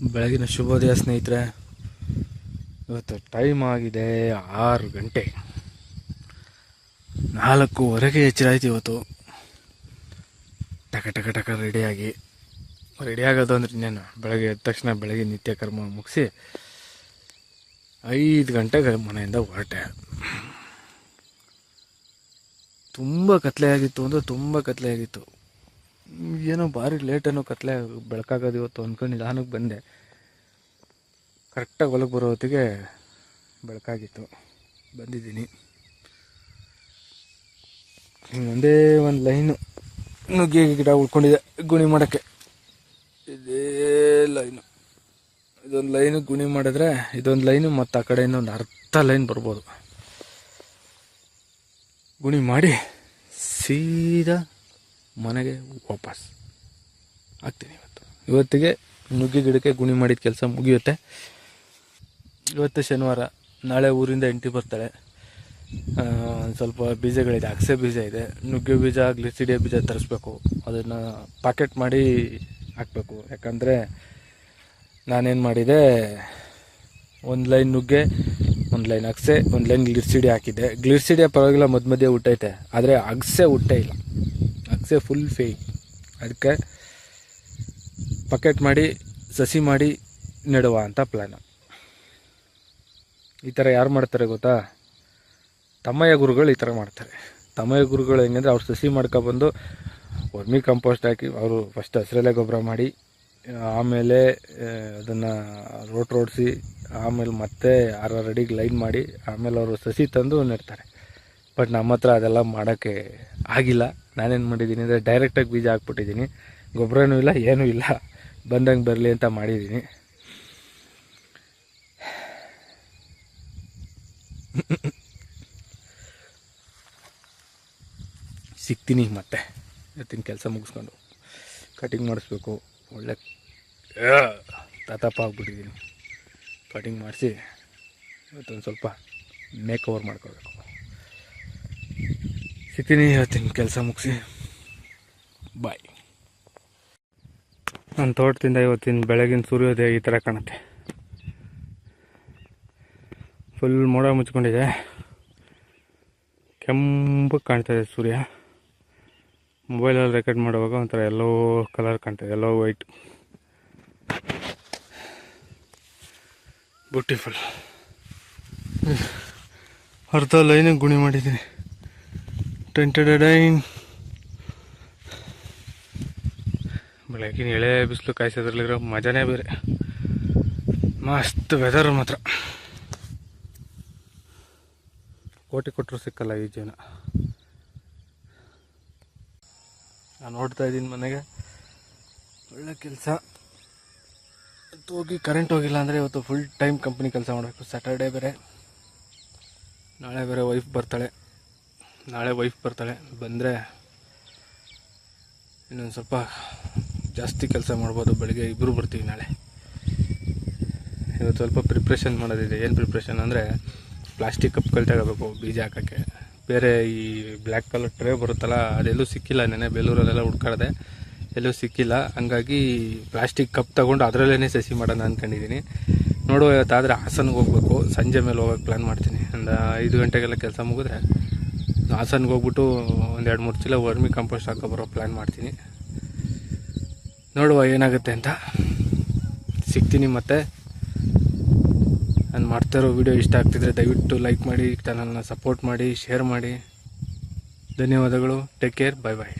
ಬೆಳಗಿನ ಶುಭೋದಯ ಸ್ನೇಹಿತರೆ. ಇವತ್ತು ಟೈಮ್ ಆಗಿದೆ 6 ಗಂಟೆ. 4:15 ಎಚ್ಚರ ಆಯ್ತು ಇವತ್ತು. ಟಕ ಟಕ ಟಕ ರೆಡಿ ಆಗೋದು ಅಂದ್ರೆ ಇನ್ನೇನು, ಬೆಳಗ್ಗೆ ಎದ್ದ ತಕ್ಷಣ ಬೆಳಗ್ಗೆ ನಿತ್ಯ ಕರ್ಮ ಮುಗಿಸಿ 5 ಗಂಟೆಗೆ ಮನೆಯಿಂದ ಹೊರಟೆ. ತುಂಬ ಕತ್ಲೆ ಆಗಿತ್ತು ಅಂದರೆ ತುಂಬ ಕತ್ಲೆ ಆಗಿತ್ತು. ಏನೋ ಭಾರಿ ಲೇಟೇನೋ ಕತ್ಲೆ ಬೆಳಕಾಗೋದು ಇವತ್ತು ಅಂದ್ಕೊಂಡು ನಿಧಾನಕ್ಕೆ ಬಂದೆ. ಕರೆಕ್ಟಾಗಿ ಹೊಲಕ್ಕೆ ಬರೋ ಹೊತ್ತಿಗೆ ಬೆಳಕಾಗಿತ್ತು. ಬಂದಿದ್ದೀನಿ. ಒಂದೇ ಒಂದು ಲೈನು ನುಗ್ಗೆ ಗಿಡ ಉಳ್ಕೊಂಡಿದೆ ಗುಣಿ ಮಾಡೋಕ್ಕೆ. ಇದೇ ಲೈನು, ಇದೊಂದು ಲೈನು ಗುಣಿ ಮಾಡಿದ್ರೆ ಇದೊಂದು ಲೈನು ಮತ್ತು ಆ ಕಡೆ ಇನ್ನೊಂದು ಅರ್ಧ ಲೈನ್ ಬರ್ಬೋದು. ಗುಣಿ ಮಾಡಿ ಸೀದಾ ಮನೆಗೆ ವಾಪಸ್ ಆಗ್ತೀನಿ. ಇವತ್ತಿಗೆ ನುಗ್ಗೆ ಗಿಡಕ್ಕೆ ಗುಣಿ ಮಾಡಿದ ಕೆಲಸ ಮುಗಿಯುತ್ತೆ. ಇವತ್ತು ಶನಿವಾರ, ನಾಳೆ ಊರಿಂದ ಹೆಂಡತಿ ಬರ್ತಾಳೆ. ಒಂದು ಸ್ವಲ್ಪ ಬೀಜಗಳಿದೆ, ಅಗಸೆ ಬೀಜ ಇದೆ, ನುಗ್ಗೆ ಬೀಜ, ಗ್ಲಿಸಿಡಿಯ ಬೀಜ ತರಿಸ್ಬೇಕು. ಅದನ್ನು ಪ್ಯಾಕೆಟ್ ಮಾಡಿ ಹಾಕಬೇಕು. ಯಾಕಂದರೆ ನಾನೇನು ಮಾಡಿದೆ, ಒಂದು ಲೈನ್ ನುಗ್ಗೆ, ಒಂದು ಲೈನ್ ಅಗಸೆ, ಒಂದು ಲೈನ್ ಗ್ಲಿಸಿಡಿ ಹಾಕಿದ್ದೆ. ಗ್ಲಿಸಿಡಿಯ ಪರವಾಗಿಲ್ಲ, ಮಧ್ಯೆ ಹುಟ್ಟೈತೆ, ಆದರೆ ಅಗಸೆ ಹುಟ್ಟೇ ಇಲ್ಲ. ಅಗಸೆ ಫುಲ್ ಫೇಕ್. ಅದಕ್ಕೆ ಪ್ಯಾಕೆಟ್ ಮಾಡಿ ಸಸಿ ಮಾಡಿ ನೆಡುವ ಅಂತ ಪ್ಲ್ಯಾನು. ಈ ಥರ ಯಾರು ಮಾಡ್ತಾರೆ ಗೊತ್ತಾ? ತಮ್ಮಯ್ಯ ಗುರುಗಳು ಈ ಥರ ಮಾಡ್ತಾರೆ. ತಮ್ಮಯ್ಯ ಗುರುಗಳು ಹೆಂಗಂದರೆ, ಅವ್ರು ಸಸಿ ಮಾಡ್ಕೊಬಂದು ವರ್ಮಿ ಕಂಪೋಸ್ಟ್ ಹಾಕಿ, ಅವರು ಫಸ್ಟ್ ಹಸಿರೆಲೆ ಗೊಬ್ಬರ ಮಾಡಿ, ಆಮೇಲೆ ಅದನ್ನು ರೋಡ್ಸಿ, ಆಮೇಲೆ ಮತ್ತೆ 6 ಅಡಿಗೆ ಲೈನ್ ಮಾಡಿ, ಆಮೇಲೆ ಅವರು ಸಸಿ ತಂದು ನೆಡ್ತಾರೆ. ಬಟ್ ನಮ್ಮ ಹತ್ರ ಅದೆಲ್ಲ ಮಾಡೋಕ್ಕೆ ಆಗಿಲ್ಲ. ನಾನೇನು ಮಾಡಿದ್ದೀನಿ ಅಂದರೆ, ಡೈರೆಕ್ಟಾಗಿ ಬೀಜ ಹಾಕ್ಬಿಟ್ಟಿದ್ದೀನಿ. ಗೊಬ್ಬರನೂ ಇಲ್ಲ, ಏನೂ ಇಲ್ಲ, ಬಂದಂಗೆ ಬರಲಿ ಅಂತ ಮಾಡಿದ್ದೀನಿ. ಸಿಗ್ತೀನಿ ಮತ್ತೆ ಇವತ್ತಿನ ಕೆಲಸ ಮುಗಿಸ್ಕೊಂಡು. ಕಟಿಂಗ್ ಮಾಡಿಸ್ಬೇಕು. ಒಳ್ಳೆ ತಾತಪ್ಪ ಆಗ್ಬಿಟ್ಟಿದ್ದೀನಿ. ಕಟಿಂಗ್ ಮಾಡಿಸಿ ಇವತ್ತೊಂದು ಸ್ವಲ್ಪ ಮೇಕ್ ಓವರ್ ಮಾಡ್ಕೋಬೇಕು. ಸಿಗ್ತೀನಿ ಇವತ್ತಿನ ಕೆಲಸ ಮುಗಿಸಿ. ಬಾಯ್. ನನ್ನ ತೋಟದಿಂದ ಇವತ್ತಿನ ಬೆಳಗಿನ ಸೂರ್ಯೋದಯ ಈ ಥರ ಕಾಣುತ್ತೆ. ಫುಲ್ ಮೋಡ ಮುಚ್ಕೊಂಡಿದೆ, ಕೆಂಪಗೆ ಕಾಣ್ತಾಯಿದೆ ಸೂರ್ಯ. ಮೊಬೈಲಲ್ಲಿ ರೆಕಾರ್ಡ್ ಮಾಡುವಾಗ ಒಂಥರ ಎಲ್ಲೋ ಕಲರ್ ಕಾಣ್ತಾಯಿದೆ, ಎಲ್ಲೋ ವೈಟ್. ಬ್ಯೂಟಿಫುಲ್. ಅರ್ಧ ಲೈನಿಗೆ ಗುಣಿ ಮಾಡಿದ್ದೀನಿ. ಟೆಂಟೆಡೈನ್. ಬೆಳಗಿನ ಎಳೆ ಬಿಸಿಲು ಕಾಯಿಸೋದ್ರಲ್ಲಿರೋ ಮಜಾನೇ ಬೇರೆ. ಮಸ್ತ್ ವೆದರ್ ಮಾತ್ರ. ಕೋಟಿ ಕೊಟ್ಟರು ಸಿಕ್ಕಲ್ಲ ಈ ಜೀವನ. ನಾನು ನೋಡ್ತಾ ಇದ್ದೀನಿ ಮನೆಗೆ. ಒಳ್ಳೆ ಕೆಲಸ. ಹೋಗಿ ಕರೆಂಟ್ ಹೋಗಿಲ್ಲ ಅಂದರೆ ಇವತ್ತು ಫುಲ್ ಟೈಮ್ ಕಂಪ್ನಿ ಕೆಲಸ ಮಾಡಬೇಕು. ಸ್ಯಾಟರ್ಡೇ ಬೇರೆ. ನಾಳೆ ಬೇರೆ ವೈಫ್ ಬರ್ತಾಳೆ. ಬಂದರೆ ಇನ್ನೊಂದು ಸ್ವಲ್ಪ ಜಾಸ್ತಿ ಕೆಲಸ ಮಾಡ್ಬೋದು. ಬೆಳಗ್ಗೆ ಇಬ್ಬರು ಬರ್ತೀವಿ ನಾಳೆ. ಇವತ್ತು ಸ್ವಲ್ಪ ಪ್ರಿಪ್ರೇಷನ್ ಮಾಡೋದಿದೆ. ಏನು ಪ್ರಿಪ್ರೇಷನ್ ಅಂದರೆ, ಪ್ಲಾಸ್ಟಿಕ್ ಕಪ್ಗಳು ತಗೋಬೇಕು ಬೀಜ ಹಾಕೋಕ್ಕೆ. ಬೇರೆ ಈ ಬ್ಲ್ಯಾಕ್ ಕಲರ್ ಟ್ರೇ ಬರುತ್ತಲ್ಲ, ಅದೆಲ್ಲೂ ಸಿಕ್ಕಿಲ್ಲ. ನೆನೆ ಬೇಲೂರಲ್ಲೆಲ್ಲ ಹುಡ್ಕಾಡಿದೆ, ಎಲ್ಲೂ ಸಿಕ್ಕಿಲ್ಲ. ಹಂಗಾಗಿ ಪ್ಲಾಸ್ಟಿಕ್ ಕಪ್ ತೊಗೊಂಡು ಅದರಲ್ಲೇ ಸಸಿ ಮಾಡೋಣ ಅಂದ್ಕೊಂಡಿದ್ದೀನಿ. ನೋಡುವ, ಇವತ್ತಾದರೆ ಹಾಸನ್ಗೆ ಹೋಗ್ಬೇಕು. ಸಂಜೆ ಮೇಲೆ ಹೋಗೋಕ್ಕೆ ಪ್ಲ್ಯಾನ್ ಮಾಡ್ತೀನಿ. ಒಂದು 5 ಗಂಟೆಗೆಲ್ಲ ಕೆಲಸ ಮುಗಿದ್ರೆ ಹಾಸನ್ಗೆ ಹೋಗ್ಬಿಟ್ಟು ಒಂದು 2-3 ಚೀಲ ವರ್ಮಿ ಕಂಪೋಸ್ಟ್ ಹಾಕೊಬರೋ ಪ್ಲ್ಯಾನ್ ಮಾಡ್ತೀನಿ. ನೋಡುವ ಏನಾಗುತ್ತೆ ಅಂತ. ಸಿಗ್ತೀನಿ ಮತ್ತೆ. ನಾನು ಮಾಡ್ತಾ ಇರೋ ವಿಡಿಯೋ ಇಷ್ಟ ಆಗ್ತಿದ್ರೆ ದಯವಿಟ್ಟು ಲೈಕ್ ಮಾಡಿ, ಚಾನಲ್ನ ಸಪೋರ್ಟ್ ಮಾಡಿ, ಶೇರ್ ಮಾಡಿ. ಧನ್ಯವಾದಗಳು. Take care. ಬಾಯ್ ಬಾಯ್.